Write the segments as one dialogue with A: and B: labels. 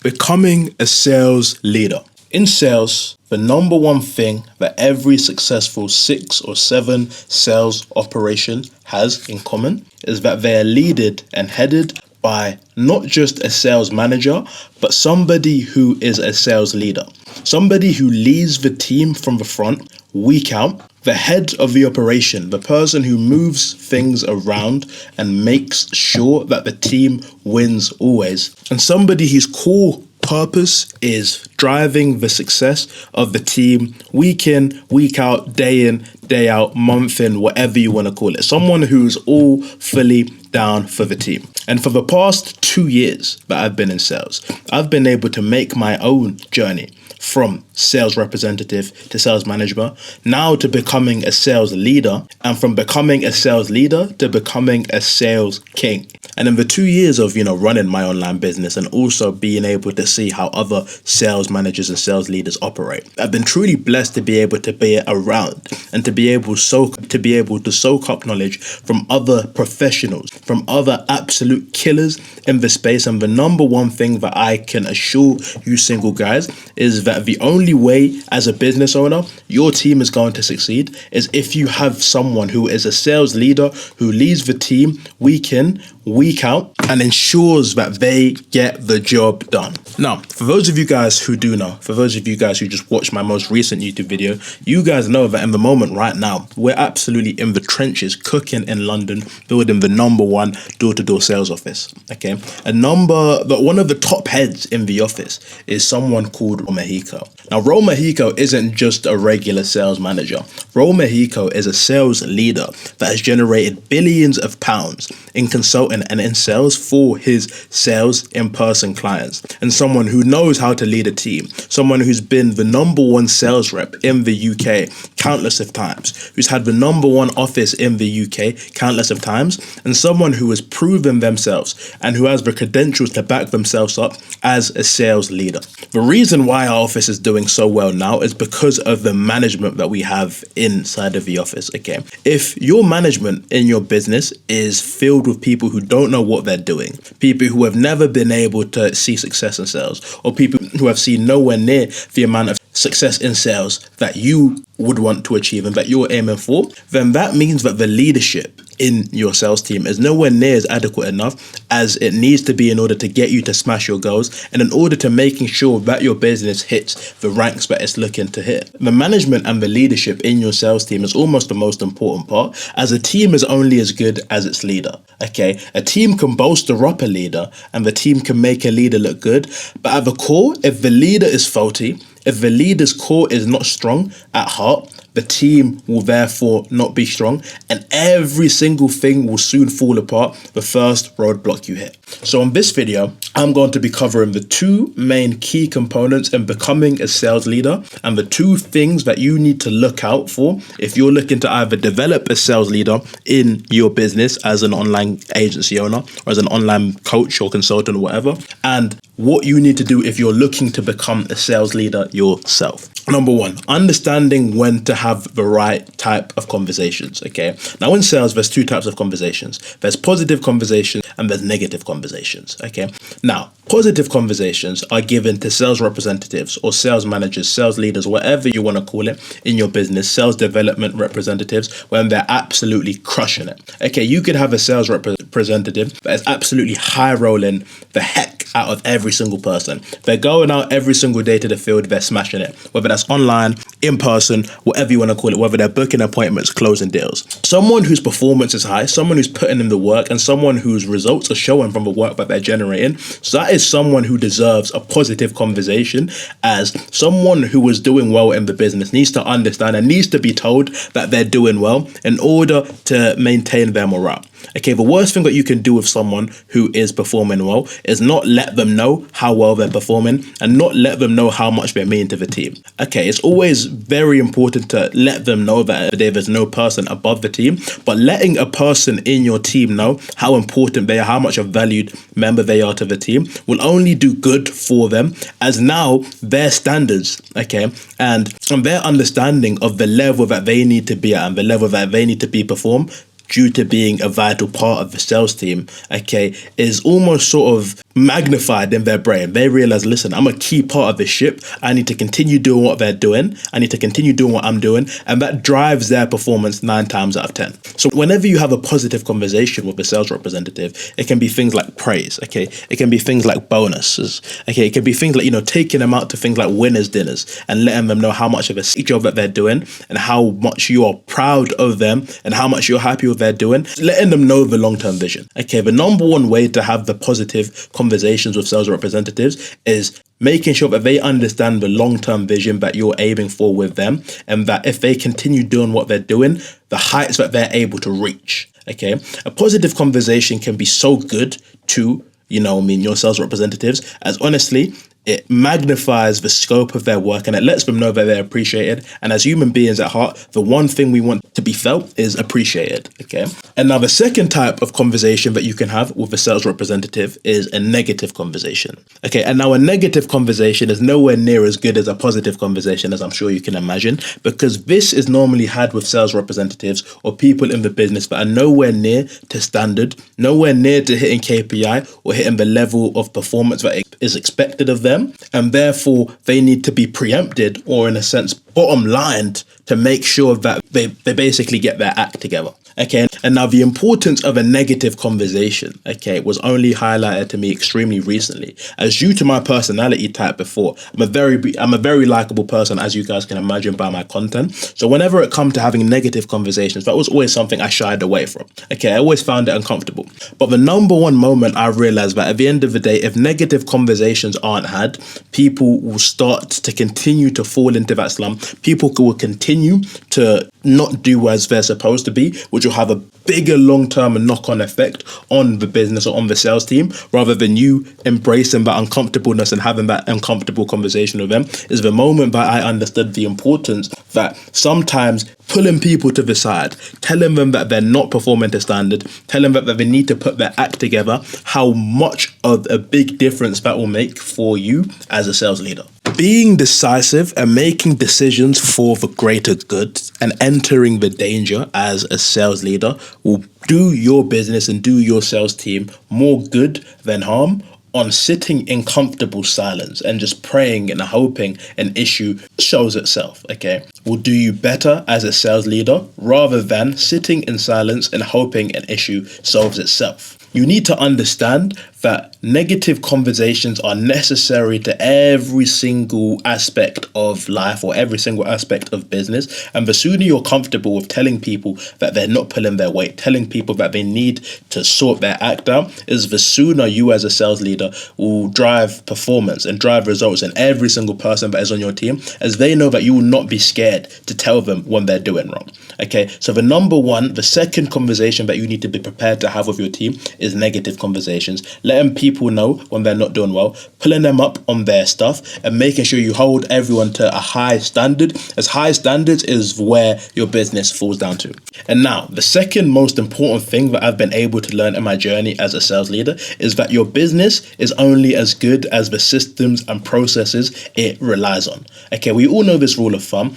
A: Becoming a sales leader. In sales, the number one thing that every successful 6 or 7 sales operation has in common is that they are led and headed by not just a sales manager, but somebody who is a sales leader. Somebody who leads the team from the front, week out, the head of the operation, the person who moves things around and makes sure that the team wins always. And somebody whose core purpose is driving the success of the team week in, week out, day in, day out, month in, whatever you want to call it. Someone who's all fully down for the team. And for the past 2 years that I've been in sales, I've been able to make my own journey from sales representative to sales manager, now to becoming a sales leader, and from becoming a sales leader to becoming a sales king. And in the 2 years of, running my online business and also being able to see how other sales managers and sales leaders operate, I've been truly blessed to be able to be around and to be able to soak up knowledge from other professionals, from other absolute killers in the space. And the number one thing that I can assure you single guys is that the only way as a business owner your team is going to succeed is if you have someone who is a sales leader who leads the team week in, week out, and ensures that they get the job done. Now, for those of you guys who do know, for those of you guys who just watched my most recent YouTube video, you guys know that in the moment right now, we're absolutely in the trenches, cooking in London, building the number one door-to-door sales office. Okay, one of the top heads in the office is someone called Raul Mexico. Now, Raul Mexico isn't just a regular sales manager. Raul Mexico is a sales leader that has generated billions of pounds in consulting and in sales for his sales in-person clients, and someone who knows how to lead a team, someone who's been the number one sales rep in the UK countless of times, who's had the number one office in the UK countless of times, and someone who has proven themselves and who has the credentials to back themselves up as a sales leader. The reason why our office is doing so well now is because of the management that we have inside of the office. Okay, if your management in your business is filled with people who don't know what they're doing, people who have never been able to see success in sales, or people who have seen nowhere near the amount of success in sales that you would want to achieve and that you're aiming for, then that means that the leadership in your sales team is nowhere near as adequate enough as it needs to be in order to get you to smash your goals and in order to making sure that your business hits the ranks that it's looking to hit. The management and the leadership in your sales team is almost the most important part, as a team is only as good as its leader. Okay, a team can bolster up a leader and the team can make a leader look good, but at the core, if the leader is faulty, if the leader's core is not strong at heart, the team will therefore not be strong, and every single thing will soon fall apart the first roadblock you hit. So in this video, I'm going to be covering the 2 main key components in becoming a sales leader and the 2 things that you need to look out for if you're looking to either develop a sales leader in your business as an online agency owner or as an online coach or consultant or whatever, and what you need to do if you're looking to become a sales leader yourself. Number 1, understanding when to have the right type of conversations. Okay, now in sales, there's 2 types of conversations. There's positive conversations and there's negative conversations. Okay, now positive conversations are given to sales representatives or sales managers, sales leaders, whatever you want to call it in your business, sales development representatives, when they're absolutely crushing it. Okay, you could have a sales representative that is absolutely high rolling the heck out of every single person. They're going out every single day to the field, they're smashing it, whether that's online, in person, whatever you want to call it, whether they're booking appointments, closing deals. Someone whose performance is high, someone who's putting in the work, and someone whose results are showing from the work that they're generating. So that is someone who deserves a positive conversation, as someone who is doing well in the business needs to understand and needs to be told that they're doing well in order to maintain their morale. Okay, the worst thing that you can do with someone who is performing well is not let them know how well they're performing and not let them know how much they mean to the team. Okay, it's always very important to let them know that there's no person above the team, but letting a person in your team know how important they are, how much a valued member they are to the team will only do good for them, as now their standards, okay, and their understanding of the level that they need to be at and the level that they need to be performed due to being a vital part of the sales team, okay, is almost sort of magnified in their brain. They realize, listen, I'm a key part of this ship. I need to continue doing what they're doing. I need to continue doing what I'm doing. And that drives their performance 9 times out of 10. So whenever you have a positive conversation with a sales representative, it can be things like praise, okay? It can be things like bonuses, okay? It can be things like, taking them out to things like winners dinners and letting them know how much of a job that they're doing and how much you are proud of them and how much you're happy with they're doing, letting them know the long-term vision. Okay, the number one way to have the positive conversations with sales representatives is making sure that they understand the long-term vision that you're aiming for with them, and that if they continue doing what they're doing, the heights that they're able to reach. Okay, a positive conversation can be so good to your sales representatives, as honestly, it magnifies the scope of their work and it lets them know that they're appreciated. And as human beings at heart, the one thing we want to be felt is appreciated. Okay. And now the second type of conversation that you can have with a sales representative is a negative conversation. Okay. And now a negative conversation is nowhere near as good as a positive conversation, as I'm sure you can imagine, because this is normally had with sales representatives or people in the business that are nowhere near to standard, nowhere near to hitting KPI or hitting the level of performance that is expected of them. And therefore they need to be preempted, or in a sense bottom lined, to make sure that they basically get their act together. Okay, and now the importance of a negative conversation, okay, was only highlighted to me extremely recently, as due to my personality type before, I'm a very likable person, as you guys can imagine by my content. So whenever it comes to having negative conversations, that was always something I shied away from. Okay, I always found it uncomfortable. But the number one moment I realized that at the end of the day, if negative conversations aren't had, people will start to continue to fall into that slump. People will continue to not do as they're supposed to be, which will have a bigger long-term and knock-on effect on the business or on the sales team, rather than you embracing that uncomfortableness and having that uncomfortable conversation with them. Is the moment that I understood the importance that sometimes pulling people to the side, telling them that they're not performing to standard, telling them that they need to put their act together, how much of a big difference that will make for you as a sales leader. Being decisive and making decisions for the greater good and entering the danger as a sales leader will do your business and do your sales team more good than harm on sitting in comfortable silence and just praying and hoping an issue shows itself, okay? Will do you better as a sales leader rather than sitting in silence and hoping an issue solves itself. You need to understand that negative conversations are necessary to every single aspect of life or every single aspect of business. And the sooner you're comfortable with telling people that they're not pulling their weight, telling people that they need to sort their act out, is the sooner you as a sales leader will drive performance and drive results in every single person that is on your team, as they know that you will not be scared to tell them when they're doing wrong. Okay, so the second conversation that you need to be prepared to have with your team is negative conversations. Letting people know when they're not doing well, pulling them up on their stuff, and making sure you hold everyone to a high standard, as high standards is where your business falls down to. And now, the second most important thing that I've been able to learn in my journey as a sales leader is that your business is only as good as the systems and processes it relies on. Okay, we all know this rule of thumb.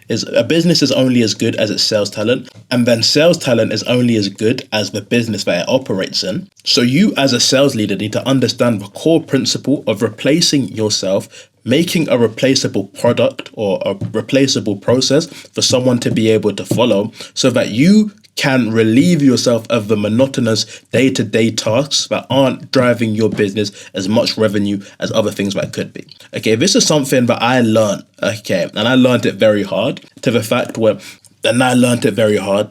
A: A business is only as good as its sales talent, and then sales talent is only as good as the business that it operates in. So you as a sales leader need to understand the core principle of replacing yourself, making a replaceable product or a replaceable process for someone to be able to follow, so that you can relieve yourself of the monotonous day-to-day tasks that aren't driving your business as much revenue as other things that could be. Okay, this is something that I learned, okay, and I learned it very hard,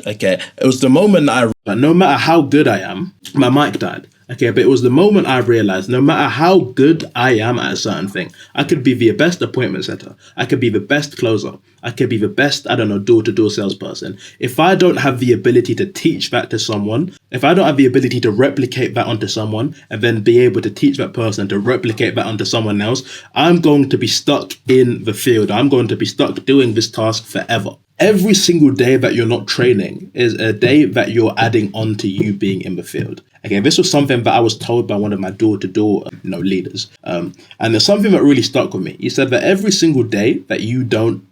A: okay. It was the moment that no matter how good I am, my mic died. Okay, but it was the moment I realized no matter how good I am at a certain thing, I could be the best appointment setter, I could be the best closer, I could be the best, door-to-door salesperson. If I don't have the ability to teach that to someone, if I don't have the ability to replicate that onto someone and then be able to teach that person to replicate that onto someone else, I'm going to be stuck in the field. I'm going to be stuck doing this task forever. Every single day that you're not training is a day that you're adding on to you being in the field. Okay, this was something that I was told by one of my door-to-door leaders. And there's something that really stuck with me. He said that every single day that you don't,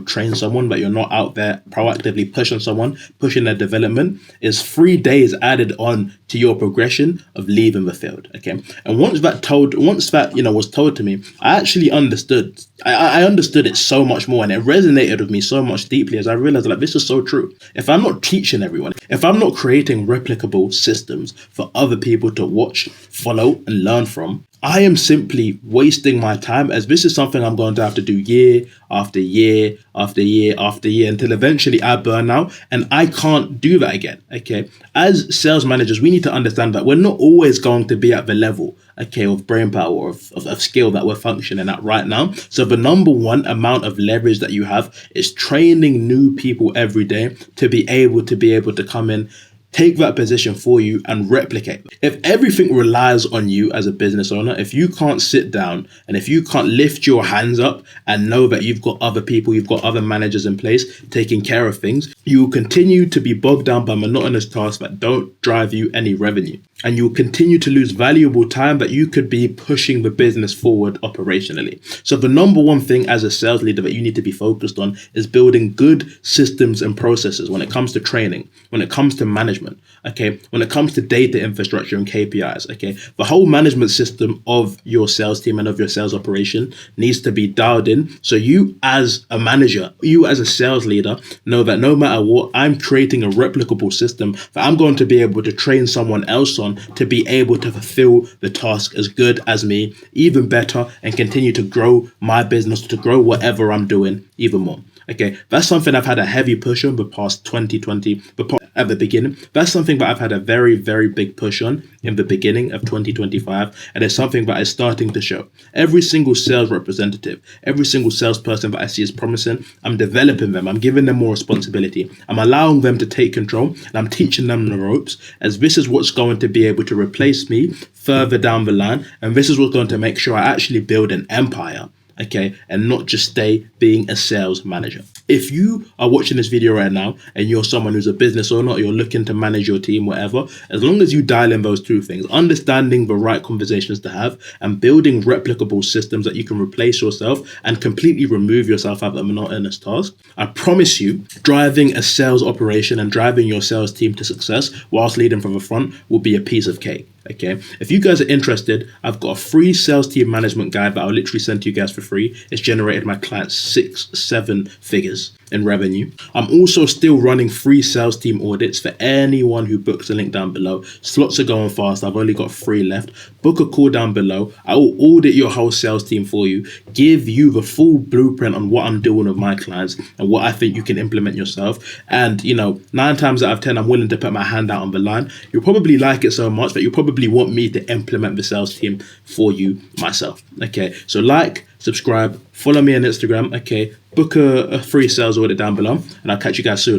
A: train someone, that you're not out there proactively pushing someone, pushing their development, is 3 days added on to your progression of leaving the field. Okay. And once that was told to me, I actually understood. I understood it so much more, and it resonated with me so much deeply as I realized this is so true. If I'm not teaching everyone, if I'm not creating replicable systems for other people to watch, follow, and learn from, I am simply wasting my time, as this is something I'm going to have to do year after year after year after year until eventually I burn out and I can't do that again. Okay. As sales managers, we need to understand that we're not always going to be at the level, of brain power or of skill that we're functioning at right now. So the number one amount of leverage that you have is training new people every day to be able to come in, take that position for you and replicate. If everything relies on you as a business owner, if you can't sit down and if you can't lift your hands up and know that you've got other people, you've got other managers in place taking care of things, you will continue to be bogged down by monotonous tasks that don't drive you any revenue. And you'll continue to lose valuable time that you could be pushing the business forward operationally. So the number one thing as a sales leader that you need to be focused on is building good systems and processes when it comes to training, when it comes to management, when it comes to data infrastructure and KPIs, the whole management system of your sales team and of your sales operation needs to be dialed in. So you as a manager, you as a sales leader know that no matter what, I'm creating a replicable system that I'm going to be able to train someone else on to be able to fulfill the task as good as me, even better, and continue to grow my business, to grow whatever I'm doing even more. That's something I've had a heavy push on the past 2020, at the beginning. That's something that I've had a very, very big push on in the beginning of 2025. And it's something that is starting to show. Every single sales representative, every single salesperson that I see is promising, I'm developing them. I'm giving them more responsibility. I'm allowing them to take control and I'm teaching them the ropes, as this is what's going to be able to replace me further down the line. And this is what's going to make sure I actually build an empire. And not just stay being a sales manager. If you are watching this video right now and you're someone who's a business owner, or you're looking to manage your team, whatever, as long as you dial in those two things, understanding the right conversations to have and building replicable systems that you can replace yourself and completely remove yourself out of a monotonous task, I promise you, driving a sales operation and driving your sales team to success whilst leading from the front will be a piece of cake. If you guys are interested, I've got a free sales team management guide that I'll literally send to you guys for free. It's generated my clients 6-7 figures in revenue. I'm also still running free sales team audits for anyone who books the link down below. Slots are going fast. I've only got 3 left. Book a call down below. I will audit your whole sales team for you, give you the full blueprint on what I'm doing with my clients and what I think you can implement yourself. And 9 times out of 10, I'm willing to put my hand out on the line. You'll probably like it so much that you probably want me to implement the sales team for you myself. So subscribe, follow me on Instagram. Book a free sales audit down below, and I'll catch you guys soon.